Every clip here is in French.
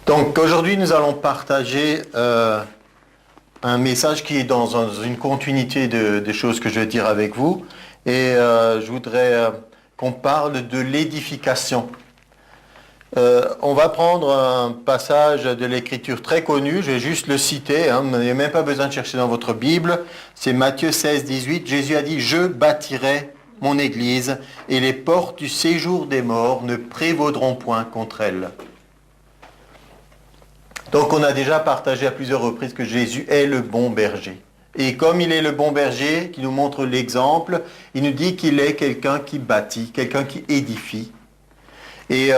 Donc aujourd'hui, nous allons partager un message qui est dans une continuité de choses que je vais dire avec vous. Et je voudrais qu'on parle de l'édification. On va prendre un passage de l'Écriture très connu, je vais juste le citer, vous n'avez même pas besoin de chercher dans votre Bible. C'est Matthieu 16, 18. Jésus a dit « Je bâtirai mon Église et les portes du séjour des morts ne prévaudront point contre elle. » Donc on a déjà partagé à plusieurs reprises que Jésus est le bon berger. Et comme il est le bon berger, qui nous montre l'exemple, il nous dit qu'il est quelqu'un qui bâtit, quelqu'un qui édifie. Et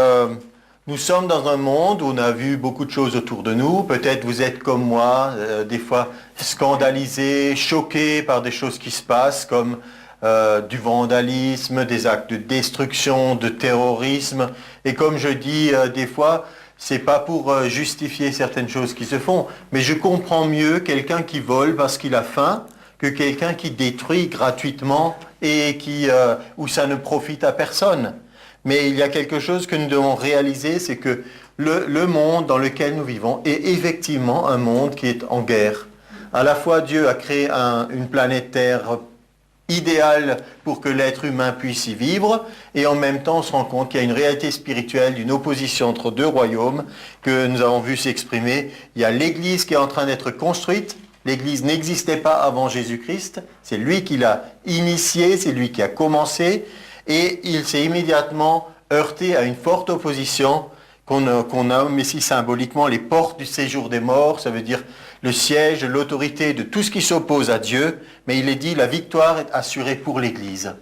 nous sommes dans un monde où on a vu beaucoup de choses autour de nous. Peut-être vous êtes comme moi, des fois scandalisés, choqués par des choses qui se passent, comme du vandalisme, des actes de destruction, de terrorisme. Et comme je dis des fois, c'est pas pour justifier certaines choses qui se font, mais je comprends mieux quelqu'un qui vole parce qu'il a faim que quelqu'un qui détruit gratuitement et où ça ne profite à personne. Mais il y a quelque chose que nous devons réaliser, c'est que le monde dans lequel nous vivons est effectivement un monde qui est en guerre. À la fois, Dieu a créé une planète Terre idéale pour que l'être humain puisse y vivre, et en même temps on se rend compte qu'il y a une réalité spirituelle d'une opposition entre deux royaumes que nous avons vu s'exprimer. Il y a l'Église qui est en train d'être construite. L'Église n'existait pas avant Jésus-Christ, c'est lui qui l'a initié, c'est lui qui a commencé, et il s'est immédiatement heurté à une forte opposition qu'on nomme ici symboliquement les portes du séjour des morts. Ça veut dire le siège, l'autorité de tout ce qui s'oppose à Dieu, mais il est dit la victoire est assurée pour l'Église.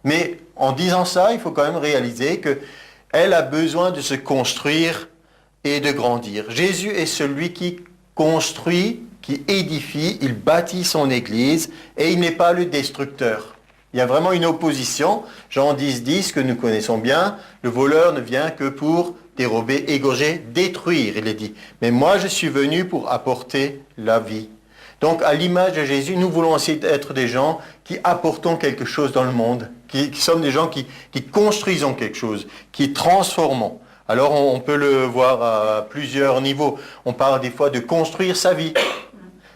Mais en disant ça, il faut quand même réaliser qu'elle a besoin de se construire et de grandir. Jésus est celui qui construit, qui édifie, il bâtit son Église et il n'est pas le destructeur. Il y a vraiment une opposition. Jean 10, que nous connaissons bien, le voleur ne vient que pour dérober, égorger, détruire, il est dit. Mais moi, je suis venu pour apporter la vie. Donc, à l'image de Jésus, nous voulons essayer d'être des gens qui apportons quelque chose dans le monde, qui sommes des gens qui construisons quelque chose, qui transformons. Alors, on peut le voir à plusieurs niveaux. On parle des fois de construire sa vie.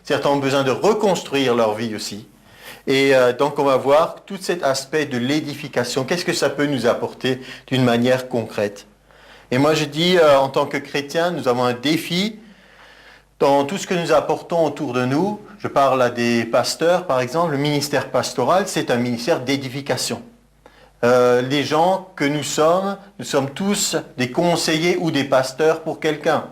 Certains ont besoin de reconstruire leur vie aussi. Et donc, on va voir tout cet aspect de l'édification. Qu'est-ce que ça peut nous apporter d'une manière concrète? Et moi, je dis, en tant que chrétien, nous avons un défi dans tout ce que nous apportons autour de nous. Je parle à des pasteurs, par exemple. Le ministère pastoral, c'est un ministère d'édification. Les gens que nous sommes tous des conseillers ou des pasteurs pour quelqu'un.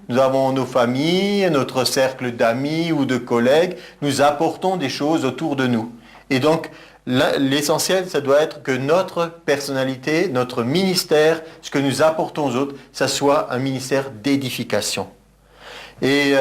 Nous avons nos familles, notre cercle d'amis ou de collègues. Nous apportons des choses autour de nous. Et donc, l'essentiel, ça doit être que notre personnalité, notre ministère, ce que nous apportons aux autres, ça soit un ministère d'édification. Et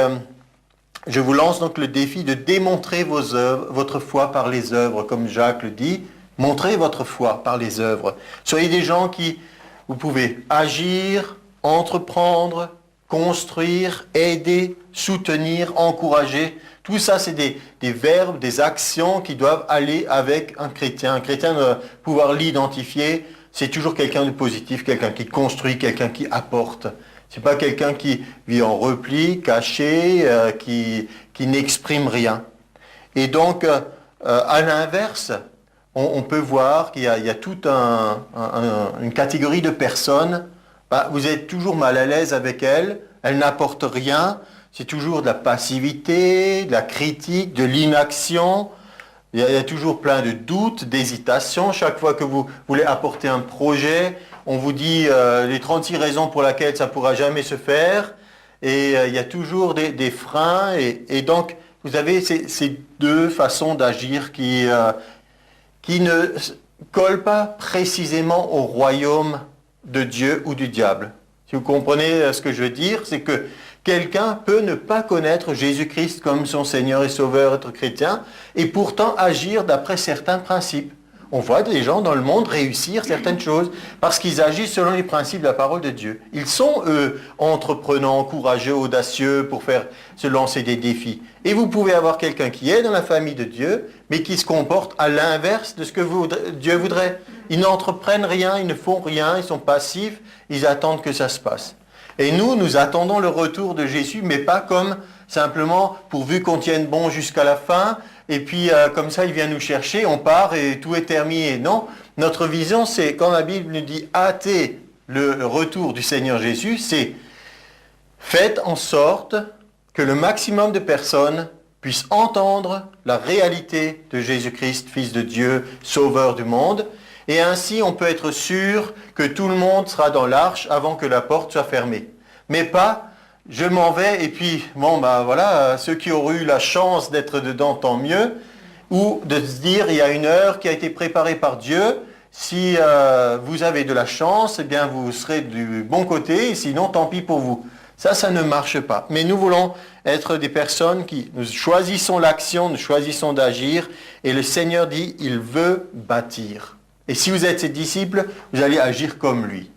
je vous lance donc le défi de démontrer vos œuvres, votre foi par les œuvres, comme Jacques le dit. Montrez votre foi par les œuvres. Soyez des gens qui, vous pouvez agir, entreprendre, construire, aider, soutenir, encourager. Tout ça, c'est des verbes, des actions qui doivent aller avec un chrétien. Un chrétien doit pouvoir l'identifier. C'est toujours quelqu'un de positif, quelqu'un qui construit, quelqu'un qui apporte. C'est pas quelqu'un qui vit en repli, caché, qui n'exprime rien. Et donc, à l'inverse, on peut voir qu'il y a toute une catégorie de personnes. Vous êtes toujours mal à l'aise avec elles n'apportent rien. C'est toujours de la passivité, de la critique, de l'inaction. Il y a toujours plein de doutes, d'hésitations. Chaque fois que vous voulez apporter un projet, on vous dit les 36 raisons pour lesquelles ça ne pourra jamais se faire. Et il y a toujours des freins. Et donc, vous avez ces deux façons d'agir qui ne collent pas précisément au royaume de Dieu ou du diable. Si vous comprenez ce que je veux dire, c'est que quelqu'un peut ne pas connaître Jésus-Christ comme son Seigneur et Sauveur, être chrétien, et pourtant agir d'après certains principes. On voit des gens dans le monde réussir certaines choses parce qu'ils agissent selon les principes de la parole de Dieu. Ils sont, eux, entreprenants, courageux, audacieux pour se lancer des défis. Et vous pouvez avoir quelqu'un qui est dans la famille de Dieu, mais qui se comporte à l'inverse de ce que Dieu voudrait. Ils n'entreprennent rien, ils ne font rien, ils sont passifs, ils attendent que ça se passe. Et nous attendons le retour de Jésus, mais pas comme simplement pourvu qu'on tienne bon jusqu'à la fin, et puis comme ça il vient nous chercher, on part et tout est terminé. Non, notre vision c'est, quand la Bible nous dit hâtez le retour du Seigneur Jésus, c'est faites en sorte que le maximum de personnes puissent entendre la réalité de Jésus-Christ, Fils de Dieu, Sauveur du monde, et ainsi on peut être sûr que tout le monde sera dans l'arche avant que la porte soit fermée. Mais pas, je m'en vais et puis, bon ben voilà, ceux qui auront eu la chance d'être dedans, tant mieux, ou de se dire, il y a une heure qui a été préparée par Dieu, si vous avez de la chance, eh bien vous serez du bon côté, sinon tant pis pour vous. Ça ne marche pas. Mais nous voulons être des personnes qui, nous choisissons l'action, nous choisissons d'agir, et le Seigneur dit, il veut bâtir. Et si vous êtes ses disciples, vous allez agir comme lui.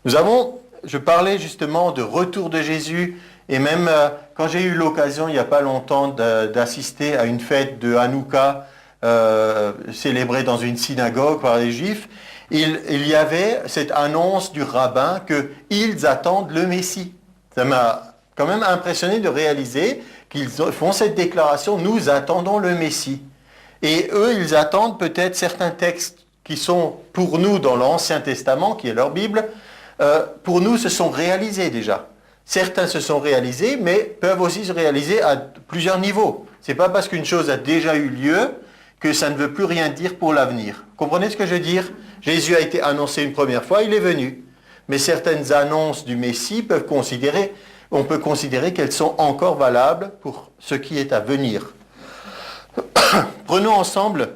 Je parlais justement de retour de Jésus, et même quand j'ai eu l'occasion, il n'y a pas longtemps, d'assister à une fête de Hanouka, célébrée dans une synagogue par les Juifs, il y avait cette annonce du rabbin qu'ils attendent le Messie. Ça m'a quand même impressionné de réaliser qu'ils font cette déclaration, nous attendons le Messie. Et eux, ils attendent peut-être certains textes qui sont pour nous dans l'Ancien Testament, qui est leur Bible, pour nous se sont réalisés déjà. Certains se sont réalisés, mais peuvent aussi se réaliser à plusieurs niveaux. Ce n'est pas parce qu'une chose a déjà eu lieu que ça ne veut plus rien dire pour l'avenir. Comprenez ce que je veux dire? Jésus a été annoncé une première fois, il est venu. Mais certaines annonces du Messie on peut considérer qu'elles sont encore valables pour ce qui est à venir. Prenons ensemble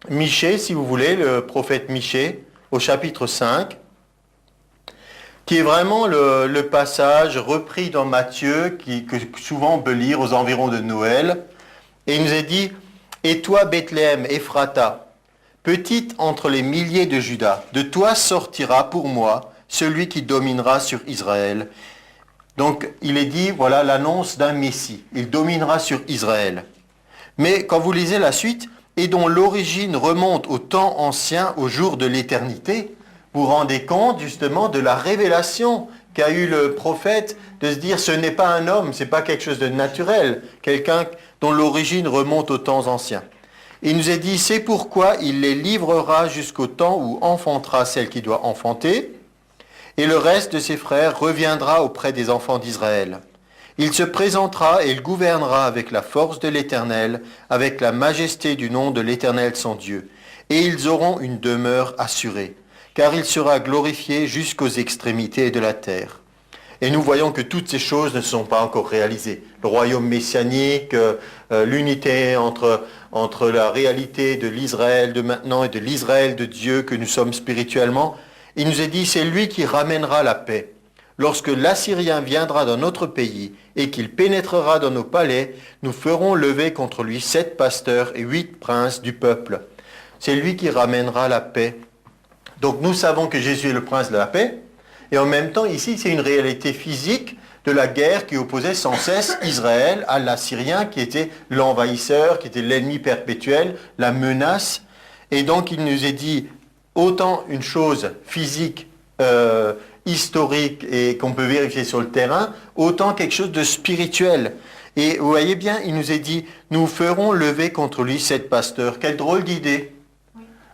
Michée, si vous voulez, le prophète Michée, au chapitre 5, qui est vraiment le passage repris dans Matthieu, que souvent on peut lire aux environs de Noël. Et il nous est dit, « Et toi, Bethléem, Ephrata, petite entre les milliers de Juda, de toi sortira pour moi celui qui dominera sur Israël. » Donc, il est dit, voilà l'annonce d'un Messie. Il dominera sur Israël. Mais quand vous lisez la suite, et dont l'origine remonte au temps ancien, au jour de l'éternité, vous vous rendez compte justement de la révélation qu'a eu le prophète, de se dire ce n'est pas un homme, ce n'est pas quelque chose de naturel, quelqu'un dont l'origine remonte aux temps anciens. Il nous est dit, c'est pourquoi il les livrera jusqu'au temps où enfantera celle qui doit enfanter, et le reste de ses frères reviendra auprès des enfants d'Israël. Il se présentera et il gouvernera avec la force de l'Éternel, avec la majesté du nom de l'Éternel son Dieu. Et ils auront une demeure assurée, car il sera glorifié jusqu'aux extrémités de la terre. Et nous voyons que toutes ces choses ne sont pas encore réalisées. Le royaume messianique, l'unité entre la réalité de l'Israël de maintenant et de l'Israël de Dieu que nous sommes spirituellement, il nous est dit, c'est lui qui ramènera la paix. Lorsque l'Assyrien viendra dans notre pays et qu'il pénétrera dans nos palais, nous ferons lever contre lui 7 pasteurs et 8 princes du peuple. C'est lui qui ramènera la paix. Donc nous savons que Jésus est le prince de la paix, et en même temps ici c'est une réalité physique de la guerre qui opposait sans cesse Israël à l'Assyrien qui était l'envahisseur, qui était l'ennemi perpétuel, la menace. Et donc il nous est dit autant une chose physique, historique et qu'on peut vérifier sur le terrain, autant quelque chose de spirituel. Et vous voyez bien, il nous est dit, nous ferons lever contre lui 7 pasteurs. Quelle drôle d'idée!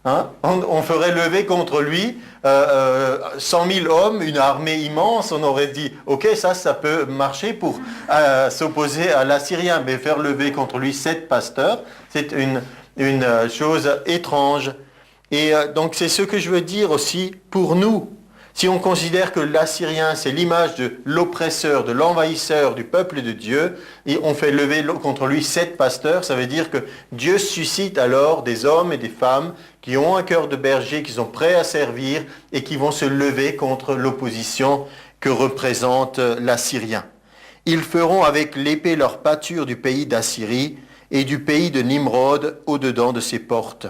Hein? On ferait lever contre lui 100 000 hommes, une armée immense, on aurait dit, ok, ça peut marcher pour s'opposer à l'Assyrien, mais faire lever contre lui 7 pasteurs, c'est une chose étrange. Et donc c'est ce que je veux dire aussi pour nous. Si on considère que l'Assyrien, c'est l'image de l'oppresseur, de l'envahisseur du peuple de Dieu, et on fait lever contre lui 7 pasteurs, ça veut dire que Dieu suscite alors des hommes et des femmes qui ont un cœur de berger, qui sont prêts à servir et qui vont se lever contre l'opposition que représente l'Assyrien. Ils feront avec l'épée leur pâture du pays d'Assyrie et du pays de Nimrod au-dedans de ses portes.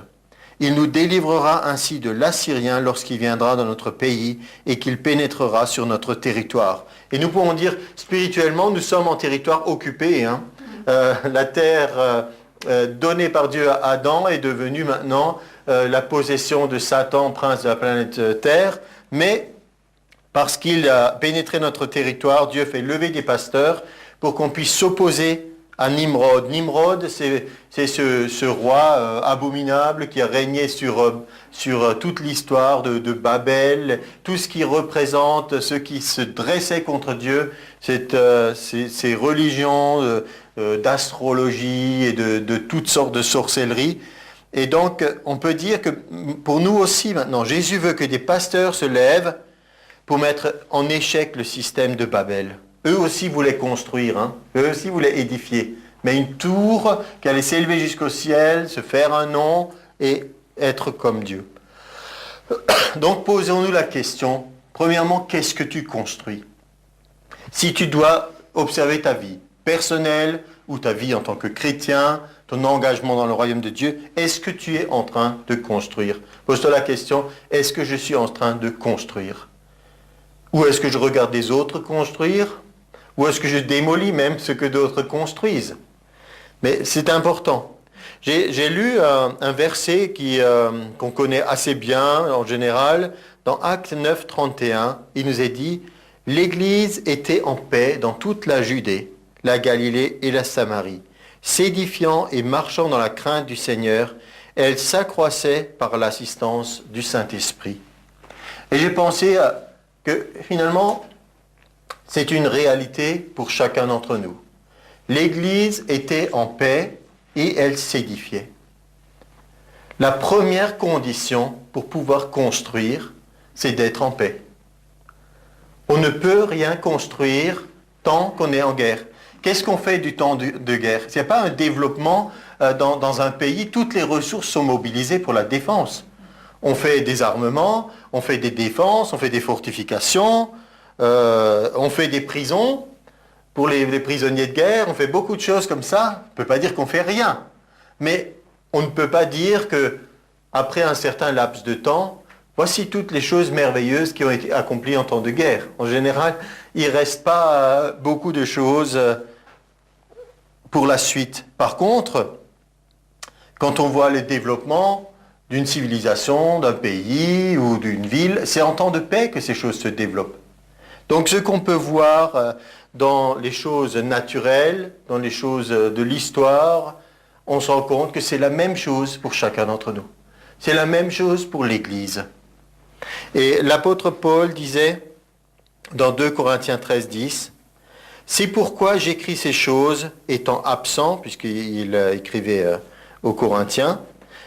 Il nous délivrera ainsi de l'Assyrien lorsqu'il viendra dans notre pays et qu'il pénétrera sur notre territoire. Et nous pouvons dire, spirituellement, nous sommes en territoire occupé. Hein. La terre donnée par Dieu à Adam est devenue maintenant la possession de Satan, prince de la planète Terre. Mais Parce qu'il a pénétré notre territoire, Dieu fait lever des pasteurs pour qu'on puisse s'opposer à Nimrod. Nimrod, c'est ce roi abominable qui a régné sur toute l'histoire de Babel, tout ce qui représente ceux qui se dressaient contre Dieu, ces religions d'astrologie et de toutes sortes de sorcelleries. Et donc, on peut dire que pour nous aussi maintenant, Jésus veut que des pasteurs se lèvent pour mettre en échec le système de Babel. Eux aussi voulaient construire, hein. Eux aussi voulaient édifier. Mais une tour qui allait s'élever jusqu'au ciel, se faire un nom et être comme Dieu. Donc posons-nous la question, premièrement, qu'est-ce que tu construis? Si tu dois observer ta vie personnelle ou ta vie en tant que chrétien, ton engagement dans le royaume de Dieu, est-ce que tu es en train de construire? Pose-toi la question, est-ce que je suis en train de construire? Ou est-ce que je regarde les autres construire? Ou est-ce que je démolis même ce que d'autres construisent? Mais c'est important. J'ai lu un verset qu'on connaît assez bien en général, dans Actes 9, 31, il nous est dit « L'Église était en paix dans toute la Judée, la Galilée et la Samarie, s'édifiant et marchant dans la crainte du Seigneur, elle s'accroissait par l'assistance du Saint-Esprit. » Et j'ai pensé que finalement, c'est une réalité pour chacun d'entre nous. L'Église était en paix et elle s'édifiait. La première condition pour pouvoir construire, c'est d'être en paix. On ne peut rien construire tant qu'on est en guerre. Qu'est-ce qu'on fait du temps de guerre? S'il n'y a pas un développement dans un pays, toutes les ressources sont mobilisées pour la défense. On fait des armements, on fait des défenses, on fait des fortifications, on fait des prisons pour les prisonniers de guerre, on fait beaucoup de choses comme ça. On ne peut pas dire qu'on fait rien. Mais on ne peut pas dire que après un certain laps de temps, voici toutes les choses merveilleuses qui ont été accomplies en temps de guerre. En général, il ne reste pas beaucoup de choses pour la suite. Par contre, quand on voit le développement d'une civilisation, d'un pays ou d'une ville, c'est en temps de paix que ces choses se développent. Donc ce qu'on peut voir dans les choses naturelles, dans les choses de l'histoire, on se rend compte que c'est la même chose pour chacun d'entre nous. C'est la même chose pour l'Église. Et l'apôtre Paul disait dans 2 Corinthiens 13, 10, « C'est pourquoi j'écris ces choses, étant absent, puisqu'il écrivait aux Corinthiens,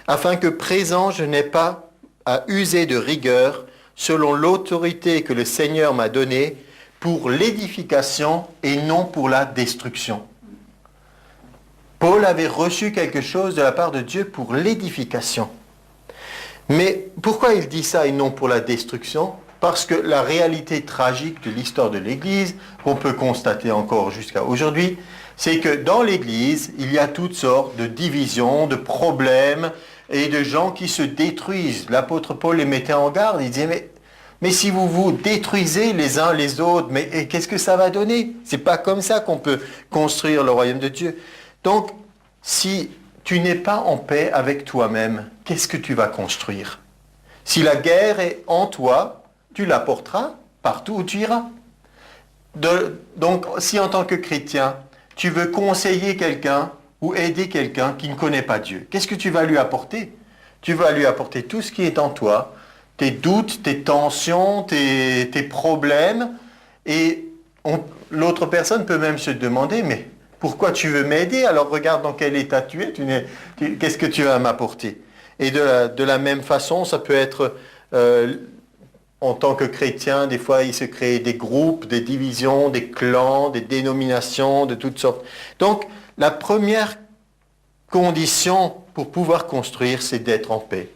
afin que présent je n'ai pas à user de rigueur selon l'autorité que le Seigneur m'a donnée pour l'édification et non pour la destruction. » Paul avait reçu quelque chose de la part de Dieu pour l'édification. Mais pourquoi il dit ça et non pour la destruction? Parce que la réalité tragique de l'histoire de l'Église, qu'on peut constater encore jusqu'à aujourd'hui, c'est que dans l'Église, il y a toutes sortes de divisions, de problèmes et de gens qui se détruisent. L'apôtre Paul les mettait en garde, il disait mais si vous vous détruisez les uns les autres, mais qu'est-ce que ça va donner? C'est pas comme ça qu'on peut construire le royaume de Dieu. Donc, si tu n'es pas en paix avec toi-même, qu'est-ce que tu vas construire? Si la guerre est en toi, tu la porteras partout où tu iras. Donc, si en tant que chrétien, tu veux conseiller quelqu'un ou aider quelqu'un qui ne connaît pas Dieu, qu'est-ce que tu vas lui apporter? Tu vas lui apporter tout ce qui est en toi, tes doutes, tes tensions, tes problèmes, et l'autre personne peut même se demander, mais pourquoi tu veux m'aider? Alors regarde dans quel état tu es, qu'est-ce que tu vas m'apporter? Et de la même façon, ça peut être, en tant que chrétien, des fois il se crée des groupes, des divisions, des clans, des dénominations, de toutes sortes. Donc la première condition pour pouvoir construire, c'est d'être en paix.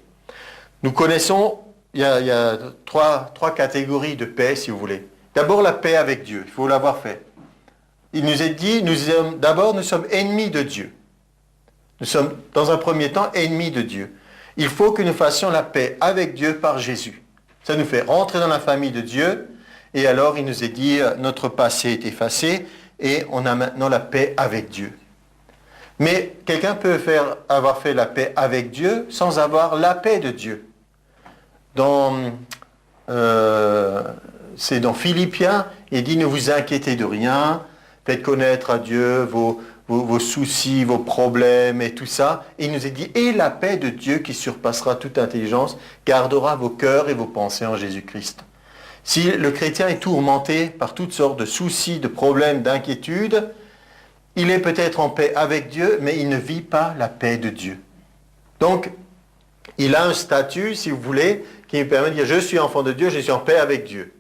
Nous connaissons, il y a trois catégories de paix, si vous voulez. D'abord la paix avec Dieu, il faut l'avoir fait. Il nous est dit, nous sommes ennemis de Dieu. Nous sommes, dans un premier temps, ennemis de Dieu. Il faut que nous fassions la paix avec Dieu par Jésus. Ça nous fait rentrer dans la famille de Dieu, et alors il nous est dit, notre passé est effacé, et on a maintenant la paix avec Dieu. Mais quelqu'un peut avoir fait la paix avec Dieu sans avoir la paix de Dieu. Dans c'est dans Philippiens, il dit ne vous inquiétez de rien, faites connaître à Dieu vos soucis, vos problèmes et tout ça. Et il nous est dit, et la paix de Dieu qui surpassera toute intelligence, gardera vos cœurs et vos pensées en Jésus-Christ. Si le chrétien est tourmenté par toutes sortes de soucis, de problèmes, d'inquiétudes, il est peut-être en paix avec Dieu, mais il ne vit pas la paix de Dieu. Donc, il a un statut, si vous voulez, qui lui permet de dire, je suis enfant de Dieu, je suis en paix avec Dieu.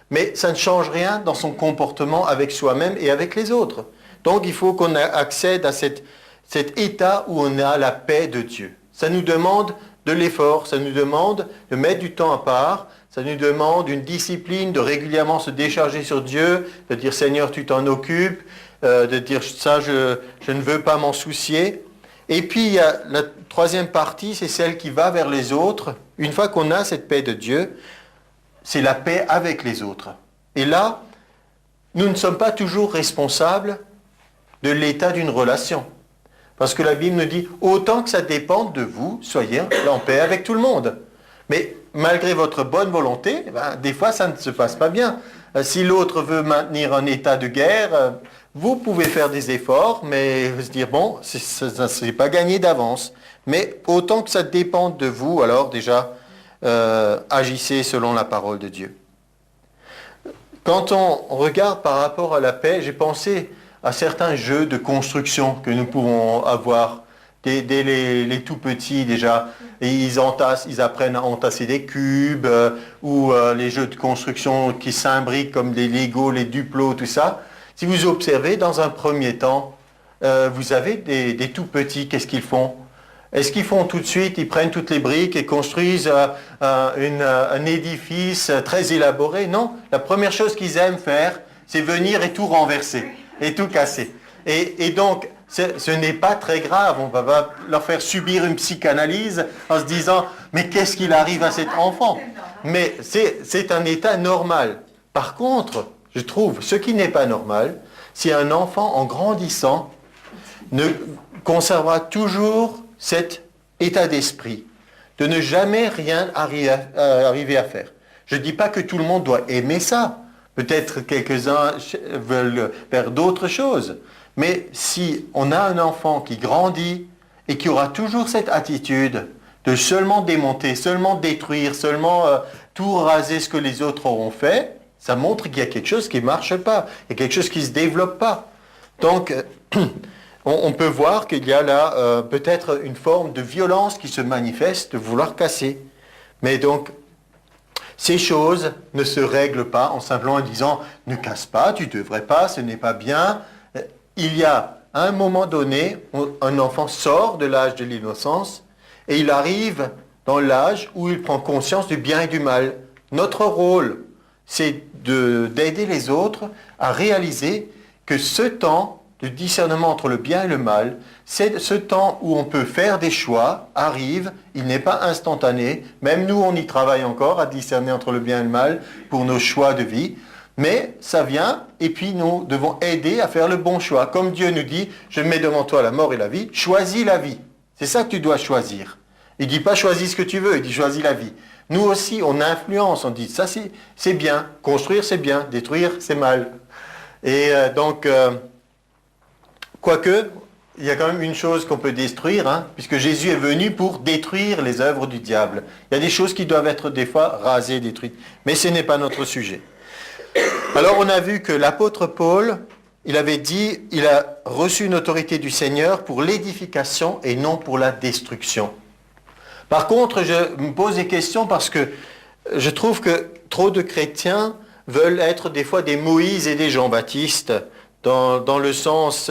Mais ça ne change rien dans son comportement avec soi-même et avec les autres. Donc, il faut qu'on accède à cet état où on a la paix de Dieu. Ça nous demande de l'effort, ça nous demande de mettre du temps à part, ça nous demande une discipline, de régulièrement se décharger sur Dieu, de dire « Seigneur, tu t'en occupes », de dire « ça, je ne veux pas m'en soucier ». Et puis, il y a la troisième partie, c'est celle qui va vers les autres. Une fois qu'on a cette paix de Dieu, c'est la paix avec les autres. Et là, nous ne sommes pas toujours responsables de l'état d'une relation. Parce que la Bible nous dit, autant que ça dépende de vous, soyez en paix avec tout le monde. Mais malgré votre bonne volonté, des fois ça ne se passe pas bien. Si l'autre veut maintenir un état de guerre, vous pouvez faire des efforts, mais se dire, bon, ça ne s'est pas gagné d'avance. Mais autant que ça dépende de vous, alors déjà, agissez selon la parole de Dieu. Quand on regarde par rapport à la paix, j'ai pensé à certains jeux de construction que nous pouvons avoir. Dès les tout petits déjà, et ils apprennent à entasser des cubes, ou les jeux de construction qui s'imbriquent comme les Lego, les Duplo, tout ça. Si vous observez, dans un premier temps, vous avez des tout petits, qu'est-ce qu'ils font? Est-ce qu'ils font tout de suite, ils prennent toutes les briques et construisent un édifice très élaboré? Non, la première chose qu'ils aiment faire, c'est venir et tout renverser, et tout casser. Et donc, ce n'est pas très grave, on va pas leur faire subir une psychanalyse en se disant « mais qu'est-ce qu'il arrive à cet enfant ?» Mais c'est un état normal. Par contre, je trouve, ce qui n'est pas normal, c'est un enfant en grandissant ne conservera toujours cet état d'esprit de ne jamais rien arriver à faire. Je ne dis pas que tout le monde doit aimer ça. Peut-être quelques-uns veulent faire d'autres choses. Mais si on a un enfant qui grandit et qui aura toujours cette attitude de seulement démonter, seulement détruire, seulement tout raser ce que les autres auront fait, ça montre qu'il y a quelque chose qui ne marche pas, il y a quelque chose qui ne se développe pas. Donc, on peut voir qu'il y a là peut-être une forme de violence qui se manifeste, de vouloir casser. Mais donc, ces choses ne se règlent pas en simplement disant « ne casse pas, tu ne devrais pas, ce n'est pas bien ». Il y a, à un moment donné, un enfant sort de l'âge de l'innocence et il arrive dans l'âge où il prend conscience du bien et du mal. Notre rôle, c'est d'aider les autres à réaliser que ce temps de discernement entre le bien et le mal, c'est ce temps où on peut faire des choix, arrive, il n'est pas instantané, même nous on y travaille encore à discerner entre le bien et le mal pour nos choix de vie, mais ça vient et puis nous devons aider à faire le bon choix. Comme Dieu nous dit, je mets devant toi la mort et la vie, choisis la vie. C'est ça que tu dois choisir. Il ne dit pas choisis ce que tu veux, il dit choisis la vie. Nous aussi, on influence, on dit ça c'est bien, construire c'est bien, détruire c'est mal. Et donc, quoique, il y a quand même une chose qu'on peut détruire, puisque Jésus est venu pour détruire les œuvres du diable. Il y a des choses qui doivent être des fois rasées, détruites. Mais ce n'est pas notre sujet. Alors on a vu que l'apôtre Paul, il avait dit, il a reçu une autorité du Seigneur pour l'édification et non pour la destruction. Par contre, je me pose des questions parce que je trouve que trop de chrétiens veulent être des fois des Moïse et des Jean-Baptiste, dans le sens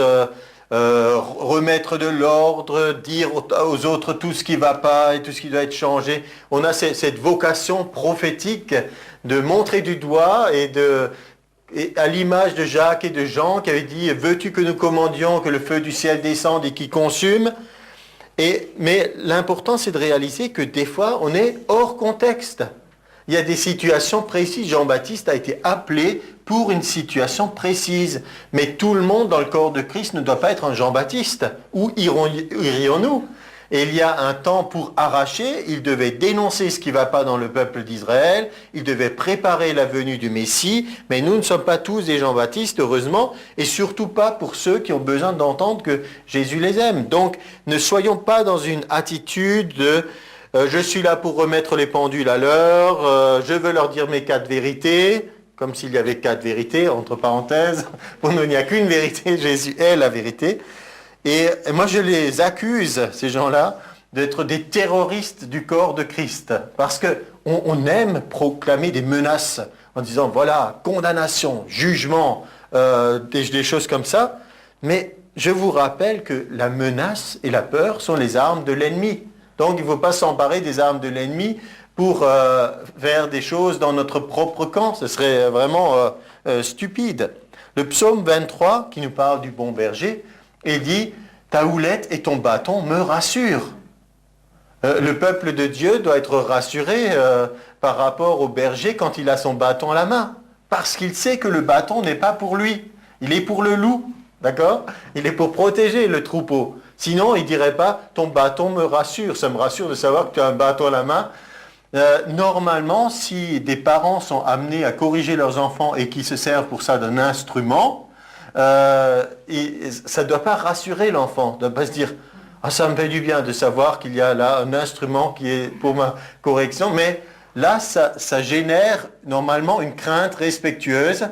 remettre de l'ordre, dire aux autres tout ce qui ne va pas et tout ce qui doit être changé. On a cette vocation prophétique de montrer du doigt et à l'image de Jacques et de Jean qui avaient dit « Veux-tu que nous commandions que le feu du ciel descende et qui consume ?» Mais l'important, c'est de réaliser que des fois, on est hors contexte. Il y a des situations précises. Jean-Baptiste a été appelé pour une situation précise. Mais tout le monde dans le corps de Christ ne doit pas être un Jean-Baptiste. Où irions-nous? Et il y a un temps pour arracher, il devait dénoncer ce qui ne va pas dans le peuple d'Israël, il devait préparer la venue du Messie, mais nous ne sommes pas tous des Jean-Baptiste, heureusement, et surtout pas pour ceux qui ont besoin d'entendre que Jésus les aime. Donc, ne soyons pas dans une attitude de je suis là pour remettre les pendules à l'heure, je veux leur dire mes 4 vérités, comme s'il y avait 4 vérités, entre parenthèses. Pour nous, il n'y a qu'une vérité, Jésus est la vérité. Et moi, je les accuse, ces gens-là, d'être des terroristes du corps de Christ. Parce qu'on aime proclamer des menaces en disant, voilà, condamnation, jugement, des choses comme ça. Mais je vous rappelle que la menace et la peur sont les armes de l'ennemi. Donc, il ne faut pas s'emparer des armes de l'ennemi pour faire des choses dans notre propre camp. Ce serait vraiment stupide. Le psaume 23, qui nous parle du bon berger, il dit « Ta houlette et ton bâton me rassurent ». Le peuple de Dieu doit être rassuré par rapport au berger quand il a son bâton à la main. Parce qu'il sait que le bâton n'est pas pour lui. Il est pour le loup. D'accord? Il est pour protéger le troupeau. Sinon, il ne dirait pas « ton bâton me rassure ». Ça me rassure de savoir que tu as un bâton à la main. Normalement, si des parents sont amenés à corriger leurs enfants et qui se servent pour ça d'un instrument, ça ne doit pas rassurer l'enfant. Il ne doit pas se dire « ah, ça me fait du bien de savoir qu'il y a là un instrument qui est pour ma correction ». Mais là, ça génère normalement une crainte respectueuse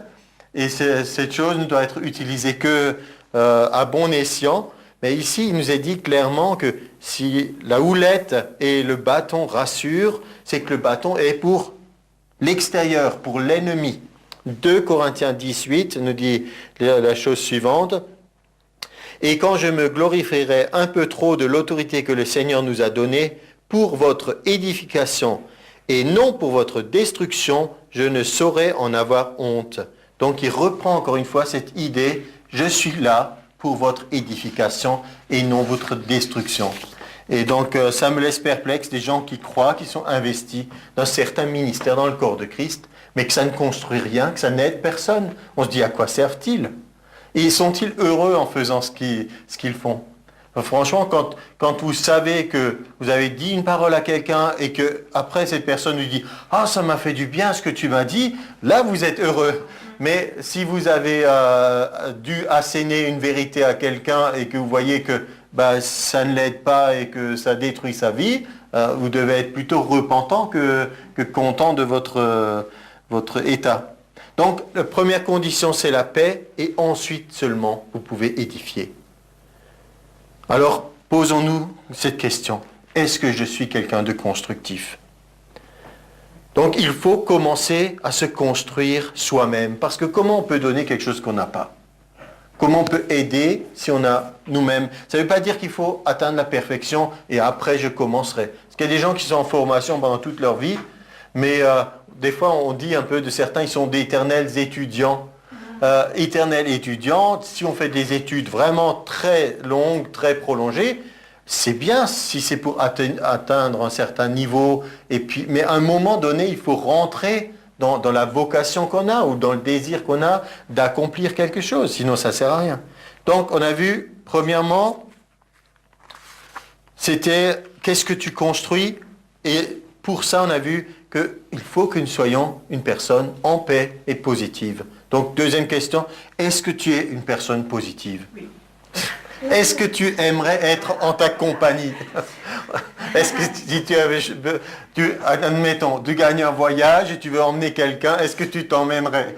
et cette chose ne doit être utilisée que à bon escient. Mais ici, il nous est dit clairement que si la houlette et le bâton rassurent, c'est que le bâton est pour l'extérieur, pour l'ennemi. 2 Corinthiens 18 nous dit la chose suivante. « Et quand je me glorifierai un peu trop de l'autorité que le Seigneur nous a donnée pour votre édification et non pour votre destruction, je ne saurais en avoir honte. » Donc il reprend encore une fois cette idée, je suis là pour votre édification et non votre destruction. Et donc ça me laisse perplexe des gens qui croient, qui sont investis dans certains ministères dans le corps de Christ, mais que ça ne construit rien, que ça n'aide personne. On se dit à quoi servent-ils? Et sont-ils heureux en faisant ce qu'ils font? Franchement, quand vous savez que vous avez dit une parole à quelqu'un et que après cette personne lui dit « Ah, ça m'a fait du bien ce que tu m'as dit », là vous êtes heureux. Mais si vous avez dû asséner une vérité à quelqu'un et que vous voyez que ça ne l'aide pas et que ça détruit sa vie, vous devez être plutôt repentant que content de votre état. Donc, la première condition, c'est la paix, et ensuite seulement, vous pouvez édifier. Alors, posons-nous cette question. Est-ce que je suis quelqu'un de constructif? Donc, il faut commencer à se construire soi-même. Parce que comment on peut donner quelque chose qu'on n'a pas? Comment on peut aider si on a nous-mêmes? Ça ne veut pas dire qu'il faut atteindre la perfection et après je commencerai. Parce qu'il y a des gens qui sont en formation pendant toute leur vie, mais des fois on dit un peu de certains, ils sont d'éternels étudiants. Éternels étudiants, si on fait des études vraiment très longues, très prolongées, c'est bien si c'est pour atteindre un certain niveau, mais à un moment donné, il faut rentrer dans la vocation qu'on a ou dans le désir qu'on a d'accomplir quelque chose, sinon ça ne sert à rien. Donc on a vu, premièrement, c'était qu'est-ce que tu construis, et pour ça on a vu qu'il faut que nous soyons une personne en paix et positive. Donc deuxième question, est-ce que tu es une personne positive? Oui. Est-ce que tu aimerais être en ta compagnie? Est-ce que si admettons, tu gagnes un voyage et tu veux emmener quelqu'un, est-ce que tu t'emmènerais?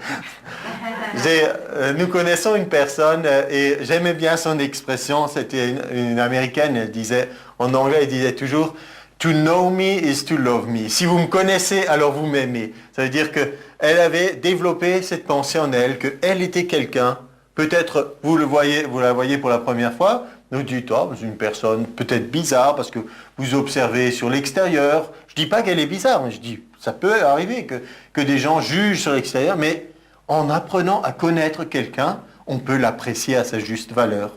Nous connaissons une personne et j'aimais bien son expression, c'était une Américaine, elle disait, en anglais, elle disait toujours « To know me is to love me ». Si vous me connaissez, alors vous m'aimez. Ça veut dire qu'elle avait développé cette pensée en elle, qu'elle était quelqu'un. Peut-être vous la voyez pour la première fois, vous dites, oh, c'est une personne peut-être bizarre parce que vous observez sur l'extérieur. Je ne dis pas qu'elle est bizarre, mais je dis, ça peut arriver que des gens jugent sur l'extérieur, mais en apprenant à connaître quelqu'un, on peut l'apprécier à sa juste valeur.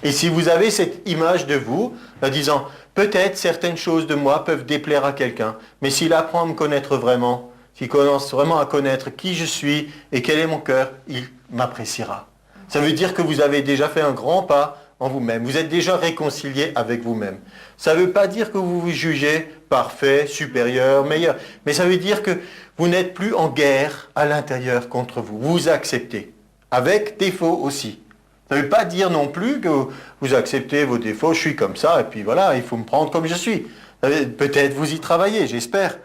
Et si vous avez cette image de vous, en disant, peut-être certaines choses de moi peuvent déplaire à quelqu'un, mais s'il apprend à me connaître vraiment, s'il commence vraiment à connaître qui je suis et quel est mon cœur, il m'appréciera. Ça veut dire que vous avez déjà fait un grand pas en vous-même. Vous êtes déjà réconcilié avec vous-même. Ça ne veut pas dire que vous vous jugez parfait, supérieur, meilleur. Mais ça veut dire que vous n'êtes plus en guerre à l'intérieur contre vous. Vous vous acceptez. Avec défauts aussi. Ça ne veut pas dire non plus que vous acceptez vos défauts, je suis comme ça, et puis voilà, il faut me prendre comme je suis. Peut-être vous y travaillez, j'espère.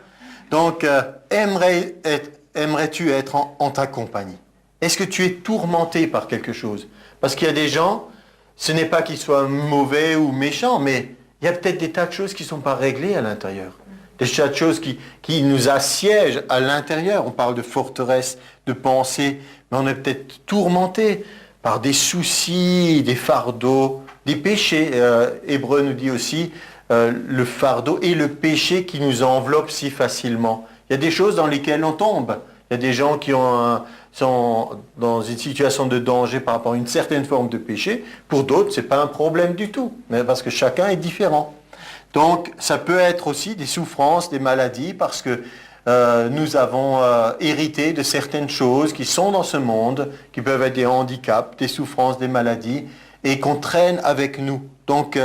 Donc, aimerais-tu être en ta compagnie? Est-ce que tu es tourmenté par quelque chose? Parce qu'il y a des gens, ce n'est pas qu'ils soient mauvais ou méchants, mais il y a peut-être des tas de choses qui ne sont pas réglées à l'intérieur. Des tas de choses qui nous assiègent à l'intérieur. On parle de forteresse, de pensée, mais on est peut-être tourmenté par des soucis, des fardeaux, des péchés. Hébreu nous dit aussi le fardeau et le péché qui nous enveloppent si facilement. Il y a des choses dans lesquelles on tombe. Il y a des gens qui sont dans une situation de danger par rapport à une certaine forme de péché. Pour d'autres, ce n'est pas un problème du tout, mais parce que chacun est différent. Donc, ça peut être aussi des souffrances, des maladies, parce que nous avons hérité de certaines choses qui sont dans ce monde, qui peuvent être des handicaps, des souffrances, des maladies, et qu'on traîne avec nous. Donc,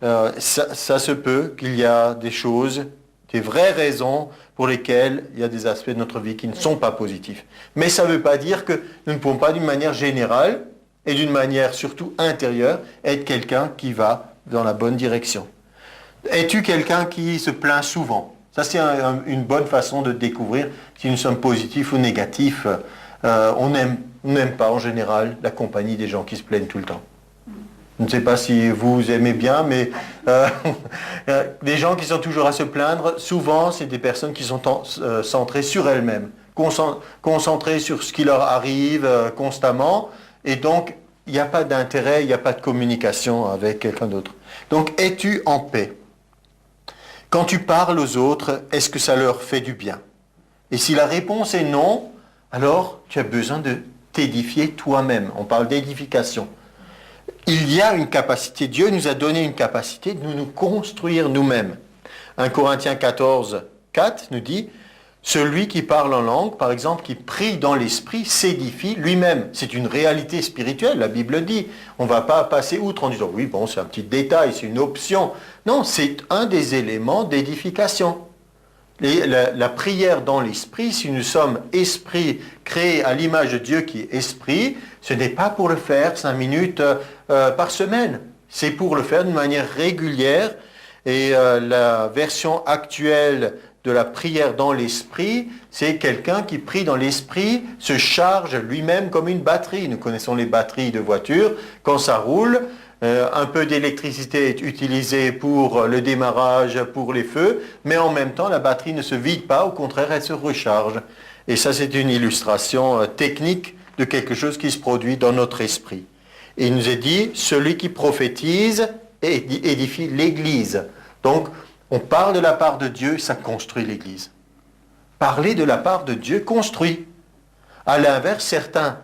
ça se peut qu'il y a des choses, des vraies raisons pour lesquelles il y a des aspects de notre vie qui ne sont pas positifs. Mais ça ne veut pas dire que nous ne pouvons pas, d'une manière générale, et d'une manière surtout intérieure, être quelqu'un qui va dans la bonne direction. Es-tu quelqu'un qui se plaint souvent? Ça, c'est une bonne façon de découvrir si nous sommes positifs ou négatifs. On n'aime pas, en général, la compagnie des gens qui se plaignent tout le temps. Je ne sais pas si vous aimez bien, mais des gens qui sont toujours à se plaindre, souvent, c'est des personnes qui sont centrées sur elles-mêmes, concentrées sur ce qui leur arrive constamment, et donc, il n'y a pas d'intérêt, il n'y a pas de communication avec quelqu'un d'autre. Donc, es-tu en paix? Quand tu parles aux autres, est-ce que ça leur fait du bien? Et si la réponse est non, alors tu as besoin de t'édifier toi-même. On parle d'édification. Il y a une capacité, Dieu nous a donné une capacité de nous construire nous-mêmes. 1 Corinthiens 14, 4 nous dit, celui qui parle en langue, par exemple, qui prie dans l'esprit, s'édifie lui-même. C'est une réalité spirituelle, la Bible dit. On ne va pas passer outre en disant, oui, bon, c'est un petit détail, c'est une option. Non, c'est un des éléments d'édification. La prière dans l'esprit, si nous sommes esprit créé à l'image de Dieu qui est esprit, ce n'est pas pour le faire 5 minutes par semaine. C'est pour le faire d'une manière régulière. Et la version actuelle de la prière dans l'esprit, c'est quelqu'un qui prie dans l'esprit, se charge lui-même comme une batterie. Nous connaissons les batteries de voiture. Quand ça roule, un peu d'électricité est utilisée pour le démarrage, pour les feux, mais en même temps, la batterie ne se vide pas, au contraire, elle se recharge. Et ça, c'est une illustration technique de quelque chose qui se produit dans notre esprit. Et il nous est dit, celui qui prophétise édifie l'Église. Donc, on parle de la part de Dieu, ça construit l'Église. Parler de la part de Dieu construit. À l'inverse, certains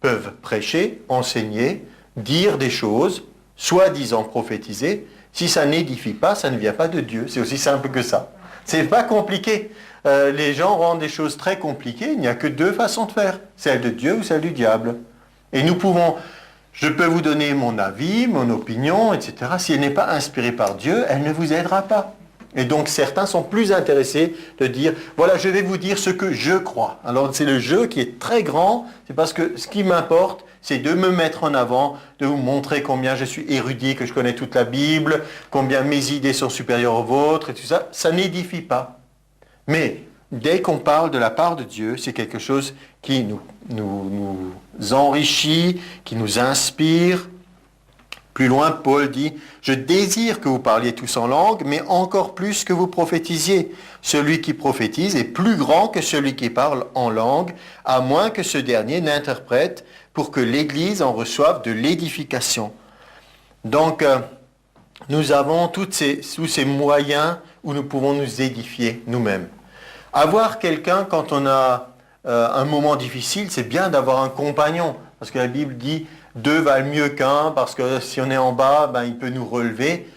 peuvent prêcher, enseigner, dire des choses, soi-disant prophétiser. Si ça n'édifie pas, ça ne vient pas de Dieu. C'est aussi simple que ça. C'est pas compliqué. Les gens rendent des choses très compliquées. Il n'y a que 2 façons de faire. Celle de Dieu ou celle du diable. Et nous pouvons... Je peux vous donner mon avis, mon opinion, etc. Si elle n'est pas inspirée par Dieu, elle ne vous aidera pas. Et donc certains sont plus intéressés de dire, voilà, je vais vous dire ce que je crois. Alors c'est le je qui est très grand, c'est parce que ce qui m'importe, c'est de me mettre en avant, de vous montrer combien je suis érudit, que je connais toute la Bible, combien mes idées sont supérieures aux vôtres, et tout ça. Ça n'édifie pas. Mais dès qu'on parle de la part de Dieu, c'est quelque chose qui nous enrichit, qui nous inspire. Plus loin, Paul dit, « Je désire que vous parliez tous en langue, mais encore plus que vous prophétisiez. Celui qui prophétise est plus grand que celui qui parle en langue, à moins que ce dernier n'interprète pour que l'Église en reçoive de l'édification. » Donc, nous avons tous ces moyens où nous pouvons nous édifier nous-mêmes. Avoir quelqu'un quand on a un moment difficile, c'est bien d'avoir un compagnon, parce que la Bible dit 2 valent mieux qu'un, parce que si on est en bas, il peut nous relever.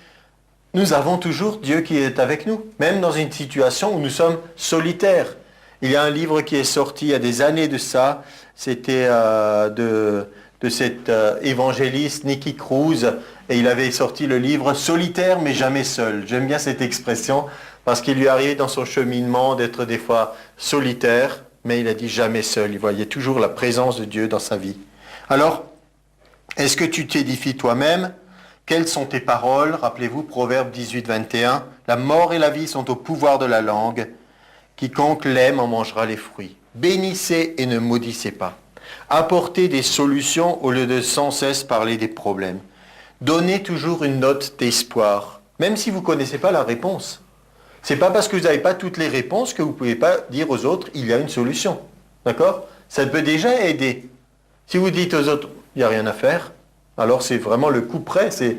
Nous avons toujours Dieu qui est avec nous, même dans une situation où nous sommes solitaires. Il y a un livre qui est sorti il y a des années de ça, c'était de de cet évangéliste Nicky Cruz, et il avait sorti le livre Solitaire mais jamais seul. J'aime bien cette expression parce qu'il lui arrivait dans son cheminement d'être des fois solitaire, mais il a dit jamais seul. Il voyait toujours la présence de Dieu dans sa vie. Alors, est-ce que tu t'édifies toi-même? Quelles sont tes paroles? Rappelez-vous, Proverbe 18, 21. La mort et la vie sont au pouvoir de la langue. Quiconque l'aime en mangera les fruits. Bénissez et ne maudissez pas. Apportez des solutions au lieu de sans cesse parler des problèmes. Donnez toujours une note d'espoir, même si vous ne connaissez pas la réponse. Ce n'est pas parce que vous n'avez pas toutes les réponses que vous ne pouvez pas dire aux autres, il y a une solution. D'accord? Ça peut déjà aider. Si vous dites aux autres, il n'y a rien à faire, alors c'est vraiment le coup près, c'est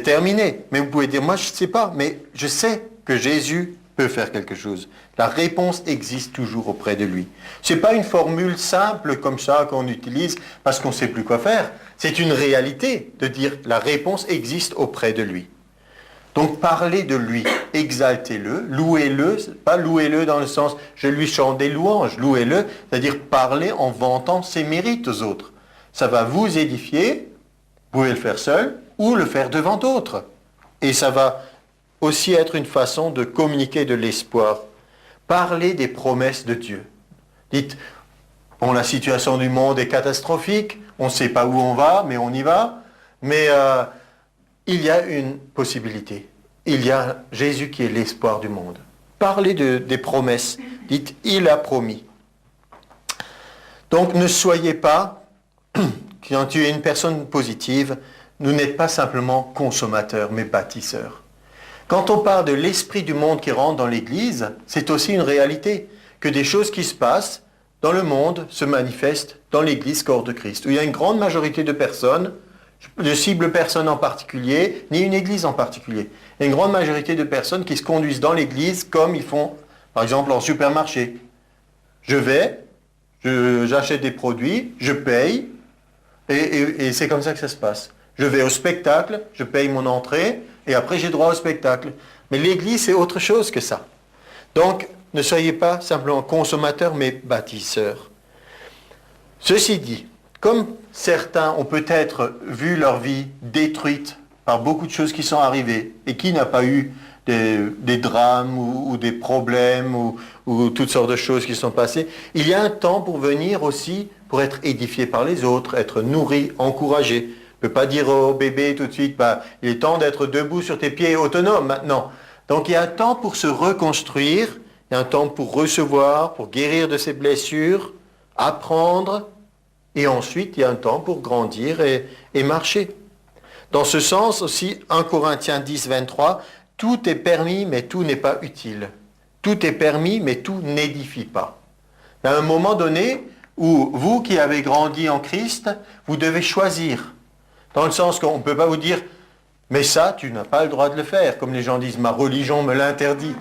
terminé. Mais vous pouvez dire, moi je ne sais pas, mais je sais que Jésus peut faire quelque chose. La réponse existe toujours auprès de lui. Ce n'est pas une formule simple comme ça qu'on utilise parce qu'on ne sait plus quoi faire. C'est une réalité de dire la réponse existe auprès de lui. Donc parlez de lui, exaltez-le, louez-le, pas louez-le dans le sens je lui chante des louanges, louez-le, c'est-à-dire parlez en vantant ses mérites aux autres. Ça va vous édifier, vous pouvez le faire seul ou le faire devant d'autres. Et ça va aussi être une façon de communiquer de l'espoir. Parlez des promesses de Dieu. Dites, bon, la situation du monde est catastrophique, on ne sait pas où on va, mais on y va. Mais il y a une possibilité. Il y a Jésus qui est l'espoir du monde. Parlez des promesses. Dites, il a promis. Donc ne soyez pas, quand tu es une personne positive, vous n'êtes pas simplement consommateur, mais bâtisseur. Quand on parle de l'esprit du monde qui rentre dans l'Église, c'est aussi une réalité, que des choses qui se passent dans le monde se manifestent dans l'Église corps de Christ, où il y a une grande majorité de personnes, je cible personne en particulier, ni une Église en particulier. Il y a une grande majorité de personnes qui se conduisent dans l'Église comme ils font, par exemple, en supermarché. Je vais, j'achète des produits, je paye, et c'est comme ça que ça se passe. Je vais au spectacle, je paye mon entrée, et après j'ai droit au spectacle. Mais l'Église, c'est autre chose que ça. Donc, ne soyez pas simplement consommateurs, mais bâtisseurs. Ceci dit, comme certains ont peut-être vu leur vie détruite par beaucoup de choses qui sont arrivées, et qui n'a pas eu des drames ou des problèmes ou toutes sortes de choses qui sont passées, il y a un temps pour venir aussi, pour être édifié par les autres, être nourri, encouragé. On ne peut pas dire au bébé tout de suite, bah, il est temps d'être debout sur tes pieds autonome maintenant. Donc il y a un temps pour se reconstruire, il y a un temps pour recevoir, pour guérir de ses blessures, apprendre, et ensuite il y a un temps pour grandir et marcher. Dans ce sens aussi, 1 Corinthiens 10, 23, tout est permis mais tout n'est pas utile. Tout est permis mais tout n'édifie pas. Il y a un moment donné où vous qui avez grandi en Christ, vous devez choisir. Dans le sens qu'on ne peut pas vous dire, mais ça, tu n'as pas le droit de le faire. Comme les gens disent, ma religion me l'interdit.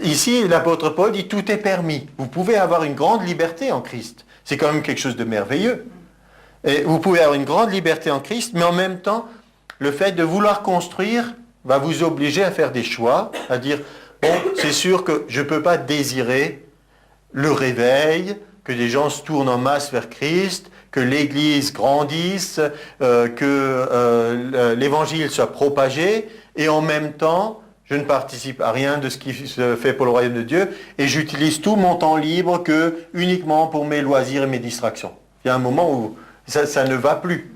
Ici, l'apôtre Paul dit, tout est permis. Vous pouvez avoir une grande liberté en Christ. C'est quand même quelque chose de merveilleux. Et vous pouvez avoir une grande liberté en Christ, mais en même temps, le fait de vouloir construire va vous obliger à faire des choix, à dire, bon, c'est sûr que je ne peux pas désirer le réveil, que les gens se tournent en masse vers Christ, que l'Église grandisse, que l'Évangile soit propagé, et en même temps, je ne participe à rien de ce qui se fait pour le royaume de Dieu, et j'utilise tout mon temps libre uniquement pour mes loisirs et mes distractions. Il y a un moment où ça ne va plus.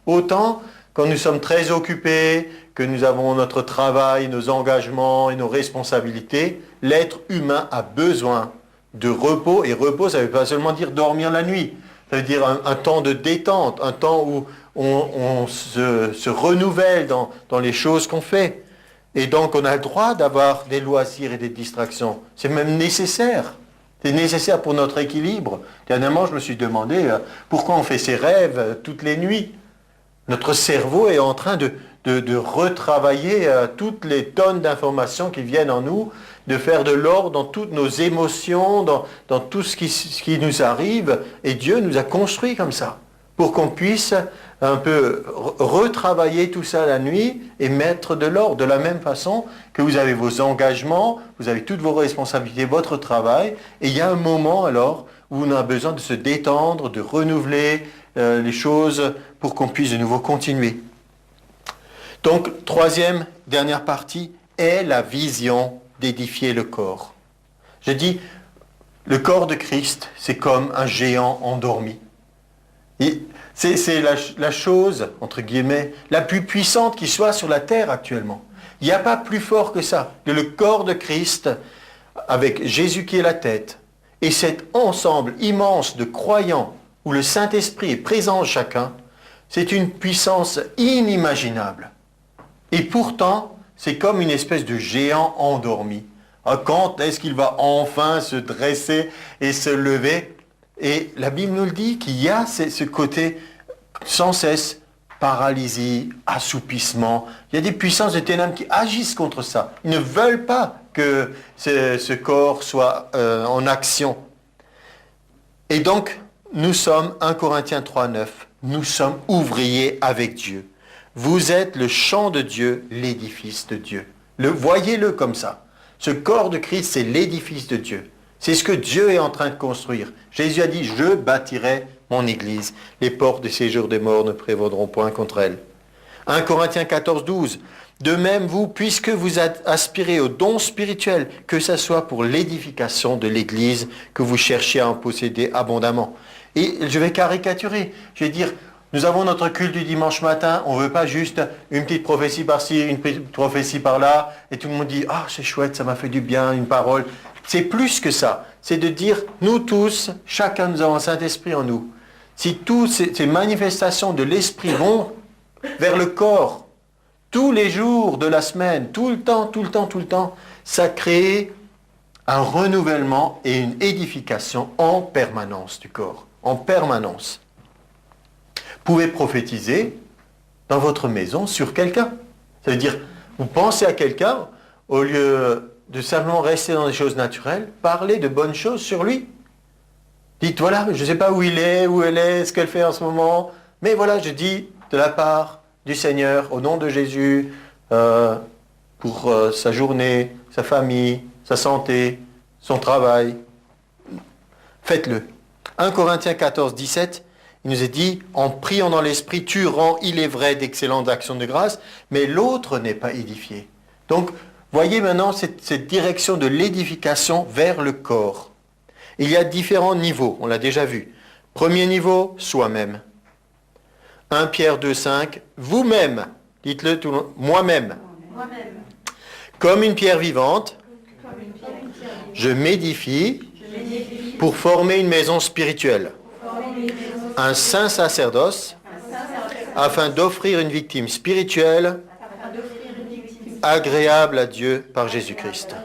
Autant, quand nous sommes très occupés, que nous avons notre travail, nos engagements et nos responsabilités, l'être humain a besoin de repos, et repos, ça ne veut pas seulement dire dormir la nuit. Ça veut dire un temps de détente, un temps où on se renouvelle dans les choses qu'on fait. Et donc on a le droit d'avoir des loisirs et des distractions. C'est même nécessaire. C'est nécessaire pour notre équilibre. Dernièrement, je me suis demandé pourquoi on fait ces rêves toutes les nuits. Notre cerveau est en train de retravailler toutes les tonnes d'informations qui viennent en nous, de faire de l'ordre dans toutes nos émotions, dans tout ce qui nous arrive. Et Dieu nous a construits comme ça, pour qu'on puisse un peu retravailler tout ça la nuit et mettre de l'ordre, de la même façon que vous avez vos engagements, vous avez toutes vos responsabilités, votre travail, et il y a un moment alors où on a besoin de se détendre, de renouveler les choses pour qu'on puisse de nouveau continuer. Donc, troisième, dernière partie, est la vision d'édifier le corps. Je dis, le corps de Christ, c'est comme un géant endormi. Et c'est la chose, entre guillemets, la plus puissante qui soit sur la terre actuellement. Il n'y a pas plus fort que ça, que le corps de Christ, avec Jésus qui est la tête, et cet ensemble immense de croyants, où le Saint-Esprit est présent en chacun, c'est une puissance inimaginable. Et pourtant, c'est comme une espèce de géant endormi. Quand est-ce qu'il va enfin se dresser et se lever? Et la Bible nous le dit qu'il y a ce côté sans cesse paralysie, assoupissement. Il y a des puissances de ténèbres qui agissent contre ça. Ils ne veulent pas que ce corps soit en action. Et donc, nous sommes, 1 Corinthiens 3,9, nous sommes ouvriers avec Dieu. Vous êtes le champ de Dieu, l'édifice de Dieu. Voyez-le comme ça. Ce corps de Christ, c'est l'édifice de Dieu. C'est ce que Dieu est en train de construire. Jésus a dit, je bâtirai mon église. Les portes du séjour des morts ne prévaudront point contre elle. 1 Corinthiens 14,12. De même, vous, puisque vous aspirez aux dons spirituels, que ce soit pour l'édification de l'église que vous cherchez à en posséder abondamment. Et je vais caricaturer. Je vais dire, nous avons notre culte du dimanche matin, on ne veut pas juste une petite prophétie par-ci, une petite prophétie par-là, et tout le monde dit, ah, c'est chouette, ça m'a fait du bien, une parole. C'est plus que ça. C'est de dire, nous tous, chacun nous avons un Saint-Esprit en nous. Si toutes ces manifestations de l'Esprit vont vers le corps, tous les jours de la semaine, tout le temps, ça crée un renouvellement et une édification en permanence du corps, en permanence. Vous pouvez prophétiser dans votre maison sur quelqu'un. Ça veut dire, vous pensez à quelqu'un, au lieu de simplement rester dans des choses naturelles, parlez de bonnes choses sur lui. Dites, voilà, je ne sais pas où il est, où elle est, ce qu'elle fait en ce moment, mais voilà, je dis de la part du Seigneur, au nom de Jésus, pour sa journée, sa famille, sa santé, son travail. Faites-le. 1 Corinthiens 14, 17, il nous est dit, en priant dans l'esprit, tu rends, il est vrai, d'excellentes actions de grâce, mais l'autre n'est pas édifié. Donc, voyez maintenant cette direction de l'édification vers le corps. Il y a différents niveaux, on l'a déjà vu. Premier niveau, soi-même. 1 Pierre 2, 5, vous-même, dites-le tout le monde, moi-même. Comme une pierre vivante, je m'édifie pour former une maison spirituelle. Un saint sacerdoce, afin d'offrir une victime spirituelle agréable à Dieu par Jésus-Christ.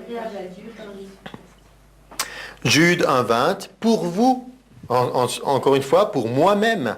Jude 1, 20, pour vous, encore une fois, pour moi-même,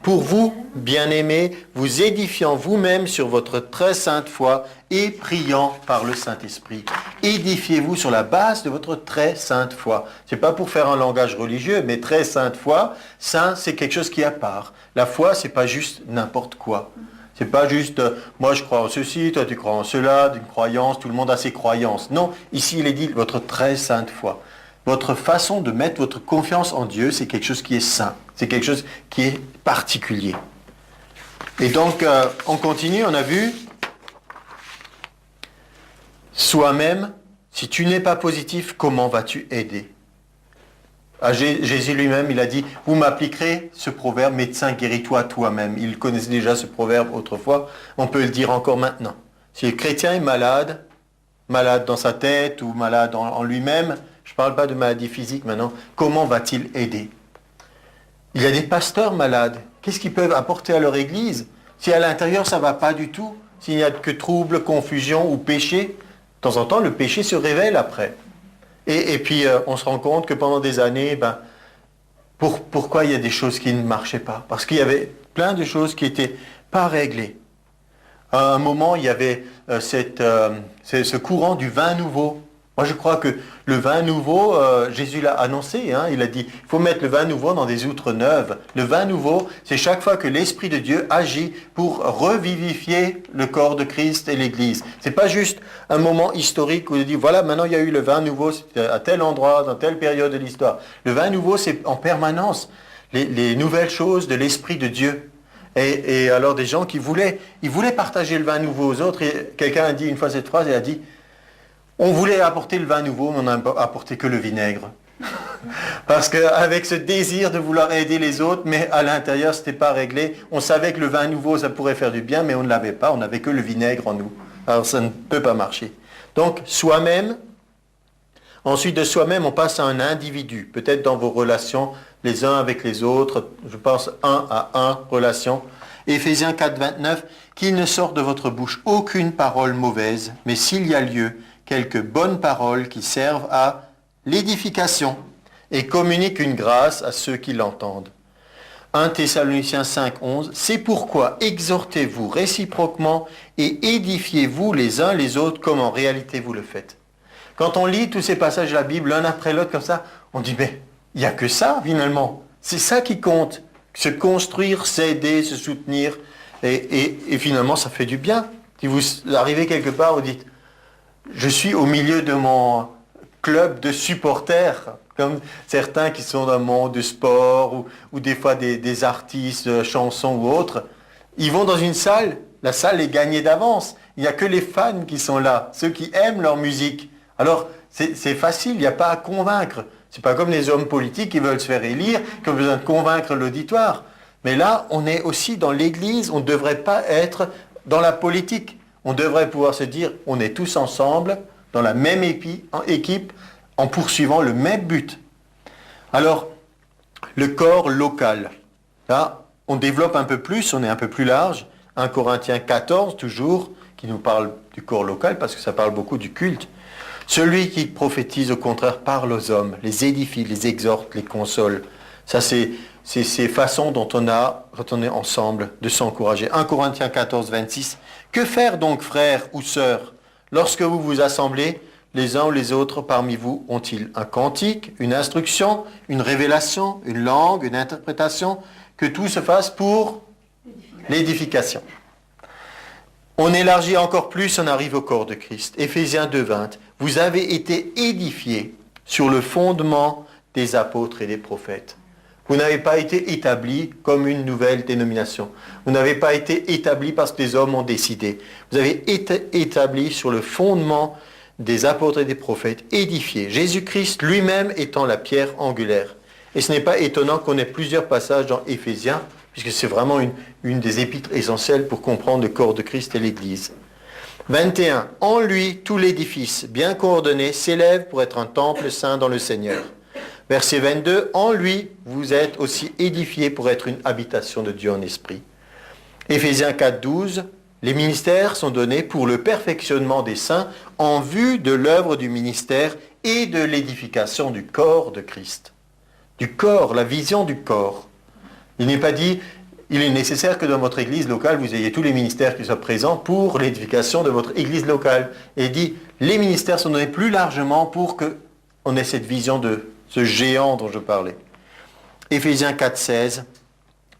pour vous, bien-aimés, vous édifiant vous-même sur votre très sainte foi et priant par le Saint-Esprit. Édifiez-vous sur la base de votre très sainte foi. Ce n'est pas pour faire un langage religieux, mais très sainte foi, saint, c'est quelque chose qui est à part. La foi, ce n'est pas juste n'importe quoi. C'est pas juste, moi je crois en ceci, toi tu crois en cela, d'une croyance, tout le monde a ses croyances. Non, ici il est dit votre très sainte foi. Votre façon de mettre votre confiance en Dieu, c'est quelque chose qui est saint. C'est quelque chose qui est particulier. Et donc, on continue, on a vu, soi-même, si tu n'es pas positif, comment vas-tu aider? Jésus lui-même, il a dit, vous m'appliquerez ce proverbe, médecin, guéris-toi toi-même. Il connaissait déjà ce proverbe autrefois, on peut le dire encore maintenant. Si le chrétien est malade dans sa tête ou malade en lui-même, je ne parle pas de maladie physique maintenant, comment va-t-il aider? Il y a des pasteurs malades, qu'est-ce qu'ils peuvent apporter à leur église? Si à l'intérieur ça ne va pas du tout, s'il n'y a que troubles, confusion ou péché, de temps en temps le péché se révèle après. Et puis on se rend compte que pendant des années, pourquoi il y a des choses qui ne marchaient pas? Parce qu'il y avait plein de choses qui n'étaient pas réglées. À un moment, il y avait ce courant du vin nouveau. Moi, je crois que le vin nouveau, Jésus l'a annoncé, il a dit, il faut mettre le vin nouveau dans des outres neuves. Le vin nouveau, c'est chaque fois que l'Esprit de Dieu agit pour revivifier le corps de Christ et l'Église. C'est pas juste un moment historique où il dit, voilà, maintenant il y a eu le vin nouveau à tel endroit, dans telle période de l'histoire. Le vin nouveau, c'est en permanence. les nouvelles choses de l'Esprit de Dieu. Et alors des gens qui voulaient partager le vin nouveau aux autres. Et quelqu'un a dit une fois cette phrase, il a dit, on voulait apporter le vin nouveau, mais on n'a apporté que le vinaigre. Parce qu'avec ce désir de vouloir aider les autres, mais à l'intérieur, ce n'était pas réglé. On savait que le vin nouveau, ça pourrait faire du bien, mais on ne l'avait pas. On n'avait que le vinaigre en nous. Alors ça ne peut pas marcher. Donc, soi-même. Ensuite de soi-même, on passe à un individu. Peut-être dans vos relations, les uns avec les autres. Je pense un à un, relation. Éphésiens 4, 29. Qu'il ne sorte de votre bouche aucune parole mauvaise, mais s'il y a lieu, quelques bonnes paroles qui servent à l'édification et communiquent une grâce à ceux qui l'entendent. 1 Thessaloniciens 5, 11. C'est pourquoi exhortez-vous réciproquement et édifiez-vous les uns les autres comme en réalité vous le faites. Quand on lit tous ces passages de la Bible l'un après l'autre comme ça, on dit mais il n'y a que ça finalement. C'est ça qui compte. Se construire, s'aider, se soutenir et finalement ça fait du bien. Si vous arrivez quelque part, vous dites je suis au milieu de mon club de supporters, comme certains qui sont dans le monde du sport ou des fois des artistes, chansons ou autres. Ils vont dans une salle, la salle est gagnée d'avance. Il n'y a que les fans qui sont là, ceux qui aiment leur musique. Alors, c'est facile, il n'y a pas à convaincre. C'est pas comme les hommes politiques qui veulent se faire élire, qui ont besoin de convaincre l'auditoire. Mais là, on est aussi dans l'Église, on ne devrait pas être dans la politique. On devrait pouvoir se dire, on est tous ensemble, dans la même équipe, en poursuivant le même but. Alors, le corps local. Là, on développe un peu plus, on est un peu plus large. 1 Corinthiens 14, toujours, qui nous parle du corps local, parce que ça parle beaucoup du culte. Celui qui prophétise, au contraire, parle aux hommes, les édifie, les exhorte, les console. Ça, c'est ces façons dont on a, quand on est ensemble, de s'encourager. 1 Corinthiens 14, 26. Que faire donc, frères ou sœurs, lorsque vous vous assemblez, les uns ou les autres parmi vous ont-ils un cantique, une instruction, une révélation, une langue, une interprétation? Que tout se fasse pour l'édification. On élargit encore plus, on arrive au corps de Christ. Éphésiens 2, 20. Vous avez été édifiés sur le fondement des apôtres et des prophètes. Vous n'avez pas été établis comme une nouvelle dénomination. Vous n'avez pas été établis parce que les hommes ont décidé. Vous avez été établis sur le fondement des apôtres et des prophètes, édifiés. Jésus-Christ lui-même étant la pierre angulaire. Et ce n'est pas étonnant qu'on ait plusieurs passages dans Éphésiens, puisque c'est vraiment une des épîtres essentielles pour comprendre le corps de Christ et l'Église. 21. En lui, tout l'édifice, bien coordonné, s'élève pour être un temple saint dans le Seigneur. Verset 22. En lui, vous êtes aussi édifiés pour être une habitation de Dieu en esprit. Éphésiens 4, 12. Les ministères sont donnés pour le perfectionnement des saints en vue de l'œuvre du ministère et de l'édification du corps de Christ. Du corps, la vision du corps. Il n'est pas dit, il est nécessaire que dans votre église locale, vous ayez tous les ministères qui soient présents pour l'édification de votre église locale. Et il dit, les ministères sont donnés plus largement pour qu'on ait cette vision de ce géant dont je parlais. Éphésiens 4, 16.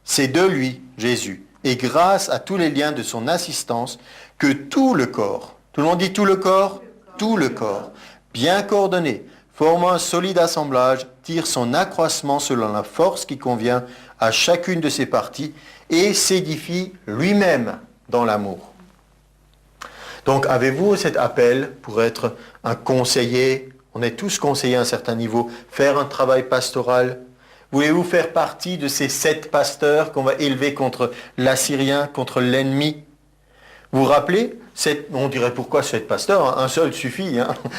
C'est de lui, Jésus, et grâce à tous les liens de son assistance, que tout le corps, tout le monde dit tout le corps, tout le corps, bien coordonné, formant un solide assemblage, tire son accroissement selon la force qui convient à chacune de ses parties et s'édifie lui-même dans l'amour. Donc avez-vous cet appel pour être un conseiller? On est tous conseillers à un certain niveau, faire un travail pastoral. Voulez-vous faire partie de ces 7 pasteurs qu'on va élever contre l'Assyrien, contre l'ennemi? Vous vous rappelez, on dirait pourquoi 7 pasteurs? Un seul suffit.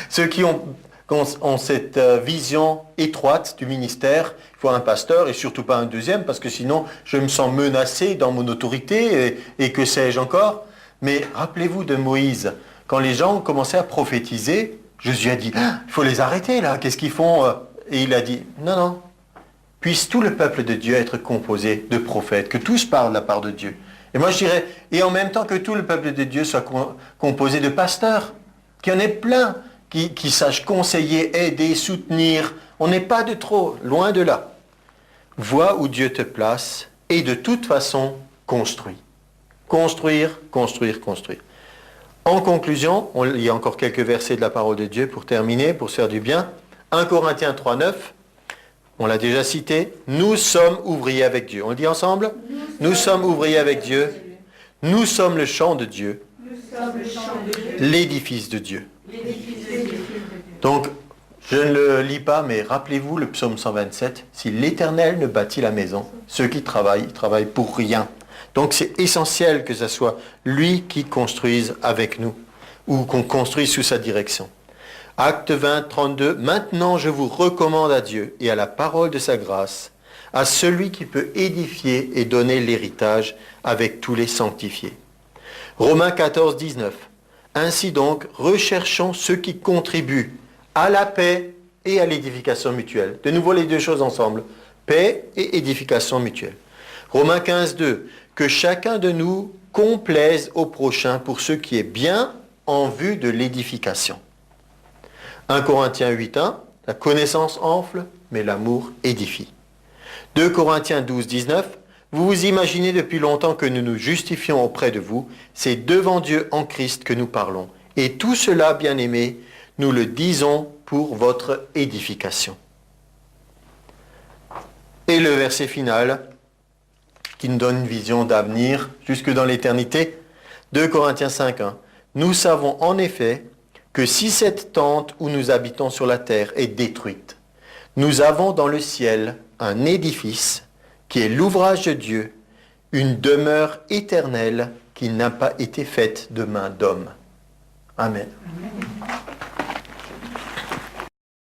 Ceux qui ont cette vision étroite du ministère, il faut un pasteur et surtout pas un deuxième, parce que sinon je me sens menacé dans mon autorité et que sais-je encore. Mais rappelez-vous de Moïse, quand les gens ont commencé à prophétiser, Jésus a dit, il faut les arrêter là, qu'est-ce qu'ils font? Et il a dit, non, puisse tout le peuple de Dieu être composé de prophètes, que tous parlent de la part de Dieu. Et moi je dirais, et en même temps que tout le peuple de Dieu soit composé de pasteurs, qu'il y en ait plein, qui sachent conseiller, aider, soutenir. On n'est pas de trop, loin de là. Vois où Dieu te place et de toute façon, construis. Construire. En conclusion, il y a encore quelques versets de la parole de Dieu pour terminer, pour se faire du bien. 1 Corinthiens 3, 9. On l'a déjà cité. Nous sommes ouvriers avec Dieu. On le dit ensemble? Nous sommes ouvriers avec Dieu. Nous sommes le champ de Dieu. L'édifice de Dieu. Donc, je ne le lis pas, mais rappelez-vous le psaume 127. Si l'Éternel ne bâtit la maison, ceux qui travaillent, ils travaillent pour rien. Donc, c'est essentiel que ce soit lui qui construise avec nous, ou qu'on construise sous sa direction. Acte 20, 32. Maintenant, je vous recommande à Dieu et à la parole de sa grâce, à celui qui peut édifier et donner l'héritage avec tous les sanctifiés. Romains 14, 19. Ainsi donc, recherchons ceux qui contribuent à la paix et à l'édification mutuelle. De nouveau, les deux choses ensemble. Paix et édification mutuelle. Romains 15, 2. Que chacun de nous complaise au prochain pour ce qui est bien en vue de l'édification. 1 Corinthiens 8, 1. La connaissance enfle, mais l'amour édifie. 2 Corinthiens 12, 19. Vous vous imaginez depuis longtemps que nous nous justifions auprès de vous. C'est devant Dieu en Christ que nous parlons. Et tout cela, bien-aimés, nous le disons pour votre édification. Et le verset final, qui nous donne une vision d'avenir jusque dans l'éternité. 2 Corinthiens 5, 1. Nous savons en effet que si cette tente où nous habitons sur la terre est détruite, nous avons dans le ciel un édifice qui est l'ouvrage de Dieu, une demeure éternelle qui n'a pas été faite de main d'homme. Amen. Amen.